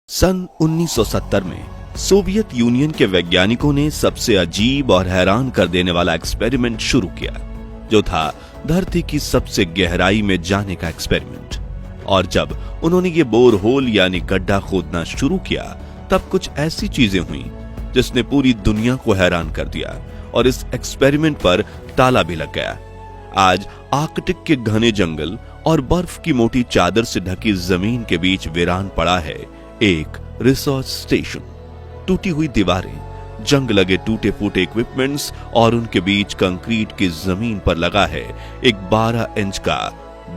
सन 1970 में Soviet union के वैज्ञानिकों ने सबसे अजीब और हैरान कर देने वाला एक्सपेरिमेंट शुरू किया, जो था धरती की सबसे गहराई में जाने का एक्सपेरिमेंट। और जब उन्होंने ये बोर होल यानी गड्ढा खोदना शुरू किया, तब कुछ ऐसी चीजें हुई जिसने पूरी दुनिया को हैरान कर दिया और इस एक्सपेरिमेंट पर ताला भी लग गया। आज आर्कटिक के घने जंगल और बर्फ की मोटी चादर से ढकी जमीन के बीच वीरान पड़ा है एक रिसर्च स्टेशन। टूटी हुई दीवारें, जंग लगे टूटे फूटे इक्विपमेंट्स और उनके बीच कंक्रीट की जमीन पर लगा है एक 12 इंच का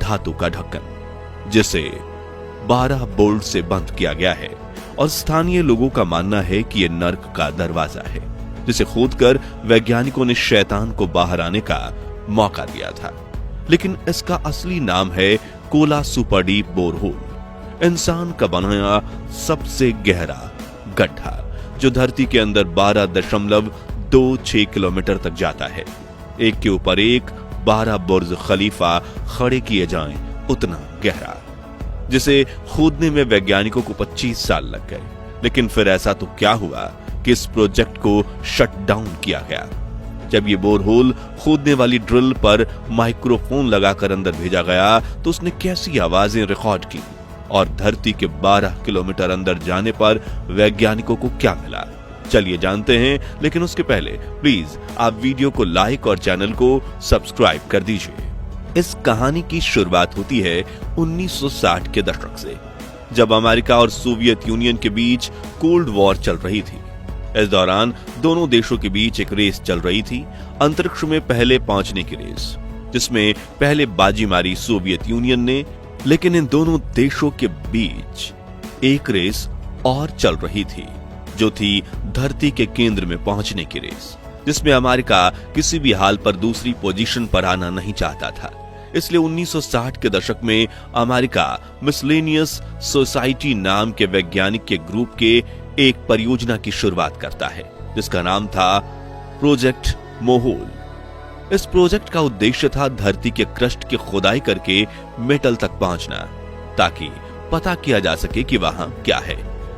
धातु का ढक्कन, जिसे 12 बोल्ट से बंद किया गया है। और स्थानीय लोगों का मानना है कि यह नर्क का दरवाजा है, जिसे खोदकर वैज्ञानिकों ने शैतान को बाहर आने का मौका दिया था। लेकिन इसका असली नाम है कोला सुपर डीप बोरहोल, इंसान का बनाया सबसे गहरा गड्ढा, जो धरती के अंदर 12.26 किलोमीटर तक जाता है। एक के ऊपर एक 12 बुर्ज खलीफा खड़े किए जाएं, उतना गहरा, जिसे खोदने में वैज्ञानिकों को 25 साल लग गए। लेकिन फिर ऐसा तो क्या हुआ कि इस प्रोजेक्ट को शट डाउन किया गया। जब ये बोरहोल खोदने वाली ड्रिल पर माइक्रोफोन लगाकर अंदर भेजा गया, तो उसने कैसी आवाजें रिकॉर्ड की और धरती के 12 किलोमीटर अंदर जाने पर वैज्ञानिकों को क्या मिला, चलिए जानते हैं। लेकिन उसके पहले प्लीज आप वीडियो को लाइक और चैनल को सब्सक्राइब कर दीजिए। इस कहानी की शुरुआत होती है 1960 के दशक से, जब अमेरिका और सोवियत यूनियन के बीच कोल्ड वॉर चल रही थी। इस दौरान दोनों देशों के बीच एक रेस चल रही थी, अंतरिक्ष में पहले पहुंचने की रेस, जिसमें पहले बाजी मारी सोवियत यूनियन ने। लेकिन इन दोनों देशों के बीच एक रेस और चल रही थी, जो थी धरती के केंद्र में पहुंचने की रेस, जिसमें अमेरिका किसी भी हाल पर दूसरी पोजीशन पर आना नहीं चाहता था। इसलिए 1960 के दशक में अमेरिका मिसलेनियस सोसाइटी नाम के वैज्ञानिक के ग्रुप के एक परियोजना की शुरुआत करता है, जिसका नाम था प्रोजेक्ट मोहोल। इस प्रोजेक्ट का उद्देश्य था धरती के क्रस्ट की खुदाई करके मेटल तक पहुंचना, ताकि पता किया जा सके कि वहां क्या है।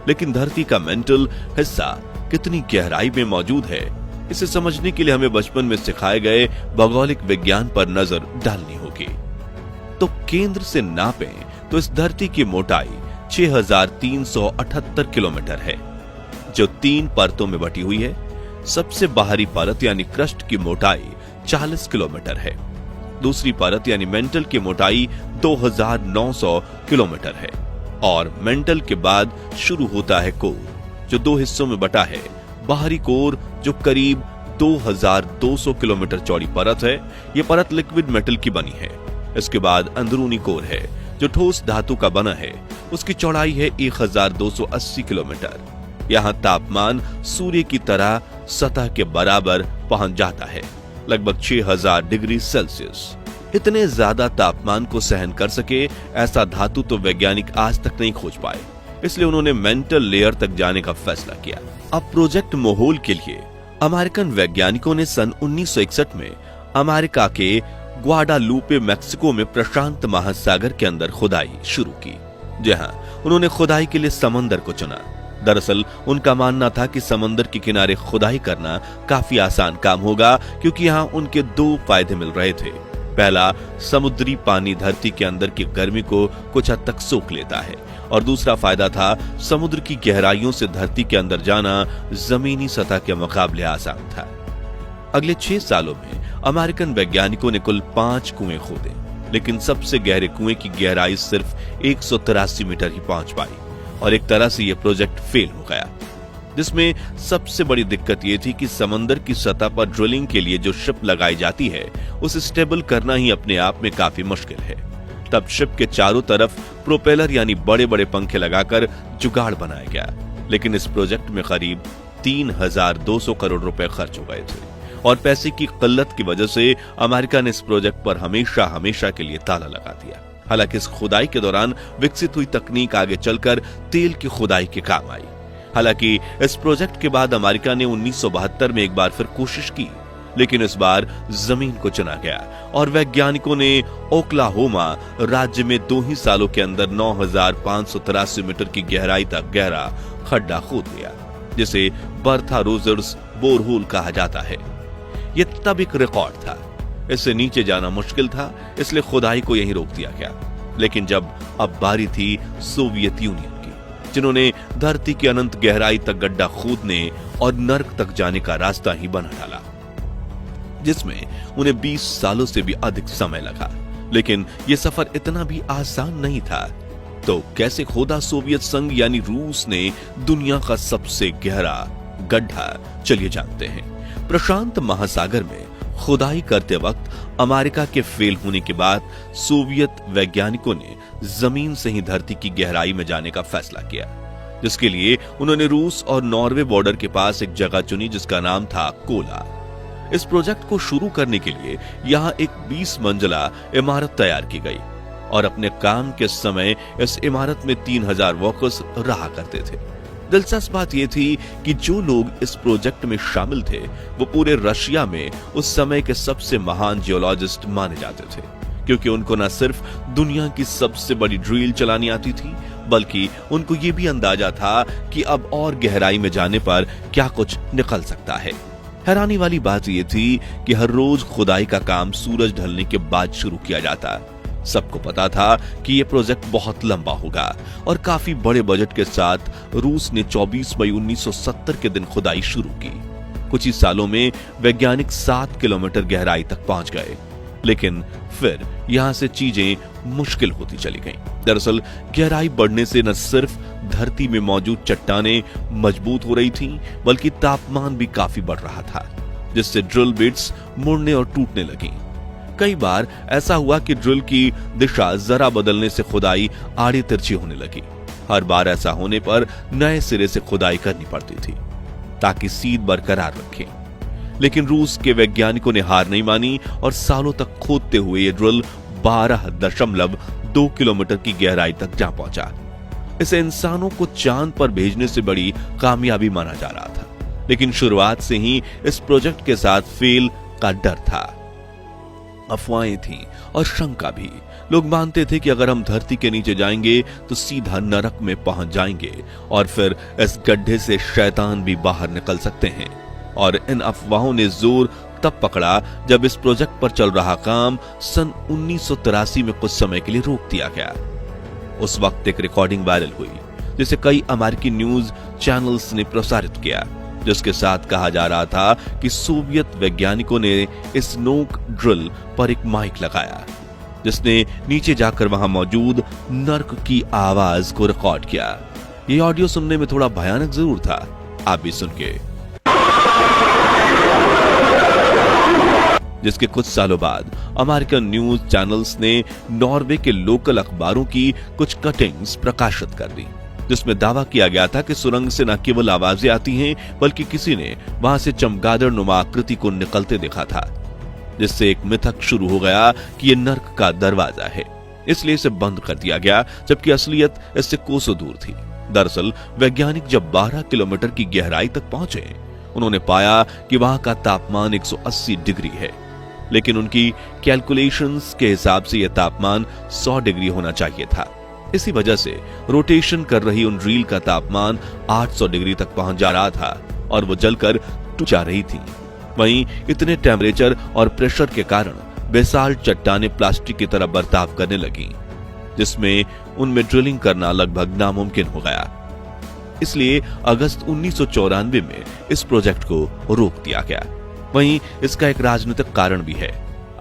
लेकिन धरती का मेंटल हिस्सा कितनी गहराई में मौजूद है, इसे समझने के लिए हमें बचपन में सिखाए गए भौगोलिक विज्ञान पर नजर डालनी होगी। तो केंद्र से नापें तो इस धरती की मोटाई 6378 किलोमीटर है, जो 3 परतों में बटी हुई है। सबसे बाहरी परत यानी क्रस्ट की मोटाई 40 किलोमीटर है। दूसरी परत यानी मेंटल की मोटाई 2900 किलोमीटर है। और मेंटल के बाद शुरू होता है कोर, जो 2 हिस्सों में बटा है। बाहरी कोर, जो करीब 2200 किलोमीटर चौड़ी परत है, यह परत लिक्विड मेटल की बनी है। इसके बाद अंदरूनी कोर है, जो ठोस धातु का बना है। उसकी चौड़ाई है 1280 किलोमीटर। यहाँ तापमान सूर्य की तरह सतह के बराबर पहुंच जाता है, लगभग 6000 डिग्री सेल्सियस। इतने ज्यादा तापमान को सहन कर सके ऐसा धातु तो वैज्ञानिक आज तक नहीं खोज पाए। इसलिए उन्होंने मेंटल लेयर तक जाने का फैसला किया। अब प्रोजेक्ट मोहोल के लिए अमेरिकन वैज्ञानिकों ने सन 1961 में अमेरिका के ग्वाडालूपे मैक्सिको में प्रशांत महासागर के अंदर खुदाई शुरू की, जहां उन्होंने खुदाई के लिए समंदर को चुना। दरअसल उनका मानना था कि समंदर के किनारे खुदाई करना काफी आसान काम होगा, क्योंकि यहाँ उनके 2 फायदे मिल रहे थे। पहला, समुद्री पानी धरती के अंदर की गर्मी को कुछ हद तक सोख लेता है, और दूसरा फायदा था समुद्र की गहराइयों से धरती के अंदर जाना जमीनी सतह के मुकाबले आसान था। अगले 6 सालों में अमेरिकन वैज्ञानिकों ने कुल 5 कुएं खोदे, लेकिन सबसे गहरे कुएं की गहराई सिर्फ 183 मीटर ही पहुंच पाई। और एक तरह से यह प्रोजेक्ट फेल हो गया, जिसमें सबसे बड़ी दिक्कत यह थी कि समंदर की सतह पर ड्रिलिंग के लिए जो शिप लगाई जाती है, उसे स्टेबल करना ही अपने आप में काफी मुश्किल है। तब शिप के चारों तरफ प्रोपेलर यानी बड़े बड़े पंखे लगाकर जुगाड़ बनाया गया। लेकिन इस प्रोजेक्ट में करीब 3200 करोड़ रुपए खर्च हो गए थे, और पैसे की किल्लत की वजह से अमेरिका ने इस प्रोजेक्ट पर हमेशा के लिए ताला लगा दिया। हालांकि इस खुदाई के दौरान विकसित हुई तकनीक आगे चलकर तेल की खुदाई के काम आई। हालांकि इस प्रोजेक्ट के बाद अमेरिका ने 1972 में एक बार फिर कोशिश की, लेकिन इस बार जमीन को चुना गया और वैज्ञानिकों ने ओक्लाहोमा राज्य में 2 ही सालों के अंदर 9,583 मीटर की गहराई तक गहरा खड्डा खोद लिया, जिसे बर्था रोजर्स बोरहोल कहा जाता है। यह तब एक रिकॉर्ड था। इससे नीचे जाना मुश्किल था, इसलिए खुदाई को यहीं रोक दिया गया। लेकिन अब बारी थी सोवियत यूनियन की, जिन्होंने धरती की अनंत गहराई तक गड्ढा खोदने और नर्क तक जाने का रास्ता ही बना डाला, जिसमें उन्हें 20 सालों से भी अधिक समय लगा। लेकिन यह सफर इतना भी आसान नहीं था। तो कैसे खोदा सोवियत संघ यानी रूस ने दुनिया का सबसे गहरा गड्ढा? चलिए जानते हैं। प्रशांत महासागर में खुदाई करते वक्त अमेरिका के फेल होने के बाद सोवियत वैज्ञानिकों ने जमीन से ही धरती की गहराई में जाने का फैसला किया, जिसके लिए उन्होंने रूस और नॉर्वे बॉर्डर के पास एक जगह चुनी जिसका नाम था कोला। इस प्रोजेक्ट को शुरू करने के लिए यहां एक 20 मंजिला इमारत तैयार की गई और अपने काम के समय इस इमारत में 3000 वर्कर्स रहा करते थे। दिलचस्प बात यह थी कि जो लोग इस प्रोजेक्ट में शामिल थे वो पूरे रशिया में उस समय के सबसे महान जियोलॉजिस्ट माने जाते थे, क्योंकि उनको न सिर्फ दुनिया की सबसे बड़ी ड्रिल चलानी आती थी, बल्कि उनको ये भी अंदाजा था कि अब और गहराई में जाने पर क्या कुछ निकल सकता है। हैरानी वाली बात यह थी कि हर रोज खुदाई का काम सूरज ढलने के बाद शुरू किया जाता। सबको पता था कि यह प्रोजेक्ट बहुत लंबा होगा और काफी बड़े बजट के साथ रूस ने 24 मई 1970 के दिन खुदाई शुरू की। कुछ ही सालों में वैज्ञानिक 7 किलोमीटर गहराई तक पहुंच गए, लेकिन फिर यहां से चीजें मुश्किल होती चली गईं। दरअसल गहराई बढ़ने से न सिर्फ धरती में मौजूद चट्टानें मजबूत हो रही थीं, बल्कि तापमान भी काफी बढ़ रहा था, जिससे ड्रिल बिट्स मुड़ने और टूटने लगी। कई बार ऐसा हुआ कि ड्रिल की दिशा जरा बदलने से खुदाई आड़ी तिरछी होने लगी। हर बार ऐसा होने पर नए सिरे से खुदाई करनी पड़ती थी ताकि सीध बरकरार रखें। लेकिन रूस के वैज्ञानिकों ने हार नहीं मानी और सालों तक खोदते हुए ये ड्रिल 12.2 किलोमीटर की गहराई तक जा पहुंचा। इसे इंसानों को चांद पर भेजने से बड़ी कामयाबी माना जा रहा था, लेकिन शुरुआत से ही इस प्रोजेक्ट के साथ फेल का डर था। अफवाहें थीं और शंका भी। लोग मानते थे कि अगर हम धरती के नीचे जाएंगे तो सीधा नरक में पहुंच जाएंगे और फिर इस गड्ढे से शैतान भी बाहर निकल सकते हैं। और इन अफवाहों ने जोर तब पकड़ा जब इस प्रोजेक्ट पर चल रहा काम सन 1983 में कुछ समय के लिए रोक दिया गया। उस वक्त एक रिकॉर्डिंग वायरल हुई जिसे कई अमेरिकी न्यूज चैनल्स ने प्रसारित किया, जिसके साथ कहा जा रहा था कि सोवियत वैज्ञानिकों ने इस नोक ड्रिल पर एक माइक लगाया, जिसने नीचे जाकर वहां मौजूद नर्क की आवाज को रिकॉर्ड किया। ये ऑडियो सुनने में थोड़ा भयानक जरूर था, आप भी सुन के। जिसके कुछ सालों बाद अमेरिकन न्यूज चैनल्स ने नॉर्वे के लोकल अखबारों की कुछ कटिंग्स प्रकाशित कर दी, जिसमें दावा किया गया था कि सुरंग से न केवल आवाजें आती हैं, बल्कि किसी ने वहां से चमगादड़ नुमा आकृति को निकलते देखा था, जिससे एक मिथक शुरू हो गया कि यह नर्क का दरवाजा है, इसलिए इसे बंद कर दिया गया, जबकि असलियत इससे कोसों दूर थी। दरअसल वैज्ञानिक जब 12 किलोमीटर की गहराई तक पहुंचे, उन्होंने पाया कि वहां का तापमान 180 डिग्री है, लेकिन उनकी कैलकुलेशंस के हिसाब से यह तापमान 100 डिग्री होना चाहिए था। इसी वजह से रोटेशन कर रही उन रील का तापमान 800 डिग्री तक पहुंच जा रहा था और वो जलकर टूट जा रही थी। वहीं इतने टेम्परेचर और प्रेशर के कारण बेसाल्ट चट्टानें प्लास्टिक की तरह बर्ताव करने लगी, जिसमें उनमें ड्रिलिंग करना लगभग नामुमकिन हो गया। इसलिए अगस्त 1994 में इस प्रोजेक्ट को रोक दिया गया। वहीं इसका एक राजनीतिक कारण भी है।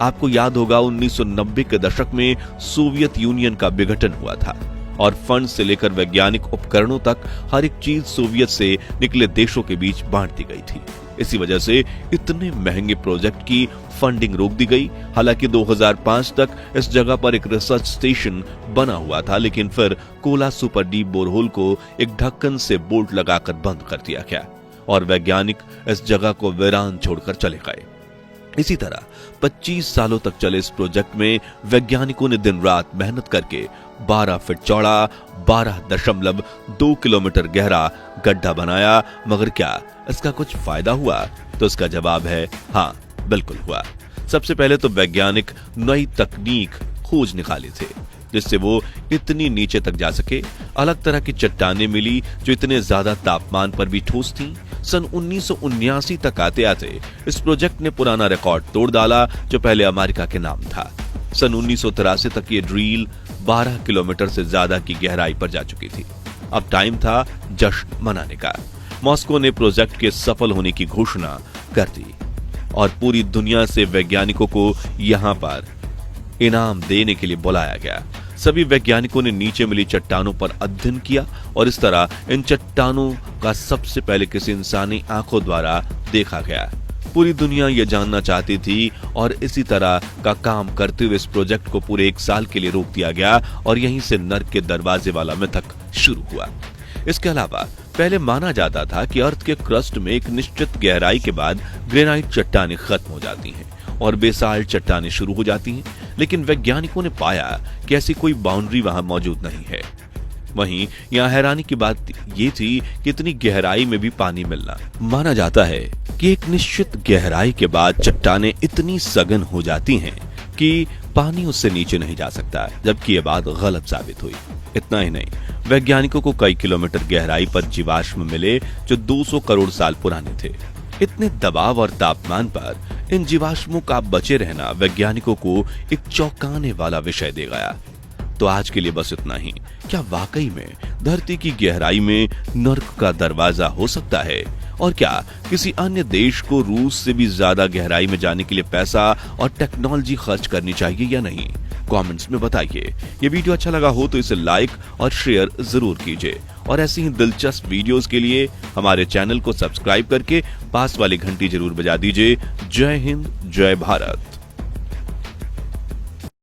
आपको याद होगा 1990 के दशक में सोवियत यूनियन का विघटन हुआ था और फंड से लेकर वैज्ञानिक उपकरणों तक हर एक चीज सोवियत से निकले देशों के बीच बांट दी गई थी। इसी वजह से इतने महंगे प्रोजेक्ट की फंडिंग रोक दी गई। हालांकि 2005 तक इस जगह पर एक रिसर्च स्टेशन बना हुआ था, लेकिन फिर कोला सुपर डीप बोरहोल को एक ढक्कन से बोल्ट लगाकर बंद कर दिया गया और वैज्ञानिक इस जगह को वीरान छोड़कर चले गए। इसी तरह 25 सालों तक चले इस प्रोजेक्ट में वैज्ञानिकों ने दिन रात मेहनत करके 12 फीट चौड़ा 12.2 किलोमीटर गहरा गड्ढा बनाया, मगर क्या इसका कुछ फायदा हुआ? तो इसका जवाब है हाँ, बिल्कुल हुआ। सबसे पहले तो वैज्ञानिक नई तकनीक खोज निकाले थे जिससे वो इतनी नीचे तक जा सके। अलग तरह की चट्टानें मिली जो इतने ज्यादा तापमान पर भी ठोस थीं। सन 1979 तक आते आते इस प्रोजेक्ट ने पुराना रिकॉर्ड तोड़ डाला जो पहले अमेरिका के नाम था। सन 1983 तक ये ड्रिल 12 किलोमीटर से ज्यादा की गहराई पर जा चुकी थी। अब टाइम था जश्न मनाने का। मॉस्को ने प्रोजेक्ट के सफल होने की घोषणा कर दी और पूरी दुनिया से वैज्ञानिकों को यहां पर इनाम देने के लिए बुलाया गया। सभी वैज्ञानिकों ने नीचे मिली चट्टानों पर अध्ययन किया और इस तरह इन चट्टानों का सबसे पहले किसी इंसानी आंखों द्वारा देखा गया। पूरी दुनिया यह जानना चाहती थी और इसी तरह का काम करते हुए इस प्रोजेक्ट को पूरे 1 साल के लिए रोक दिया गया और यहीं से नर्क के दरवाजे वाला मिथक शुरू हुआ। इसके अलावा पहले माना जाता था कि अर्थ के क्रस्ट में एक निश्चित गहराई के बाद ग्रेनाइट चट्टानें खत्म हो जाती हैं और बेसाल्ट चट्टानें शुरू हो जाती हैं, लेकिन वैज्ञानिकों ने पाया कि ऐसी कोई बाउंड्री वहां मौजूद नहीं है। वहीं यहां हैरानी की बात यह थी कि इतनी गहराई में भी पानी मिलना। माना जाता है कि एक निश्चित गहराई के बाद चट्टानें इतनी सघन हो जाती हैं कि पानी उससे नीचे नहीं जा सकता, जबकि यह बात गलत साबित हुई। इतना ही नहीं, वैज्ञानिकों को कई किलोमीटर गहराई पर जीवाश्म मिले जो 200 करोड़ साल पुराने थे। इतने दबाव और तापमान पर इन जीवाश्मों का बचे रहना वैज्ञानिकों को एक चौंकाने वाला विषय दे गया। तो आज के लिए बस इतना ही। क्या वाकई में धरती की गहराई में नर्क का दरवाजा हो सकता है? और क्या किसी अन्य देश को रूस से भी ज्यादा गहराई में जाने के लिए पैसा और टेक्नोलॉजी खर्च करनी चाहिए या नहीं? कमेंट्स में बताइए। ये वीडियो अच्छा लगा हो तो इसे लाइक और शेयर जरूर कीजिए और ऐसी ही दिलचस्प वीडियोस के लिए हमारे चैनल को सब्सक्राइब करके पास वाली घंटी जरूर बजा दीजिए। जय हिंद, जय भारत।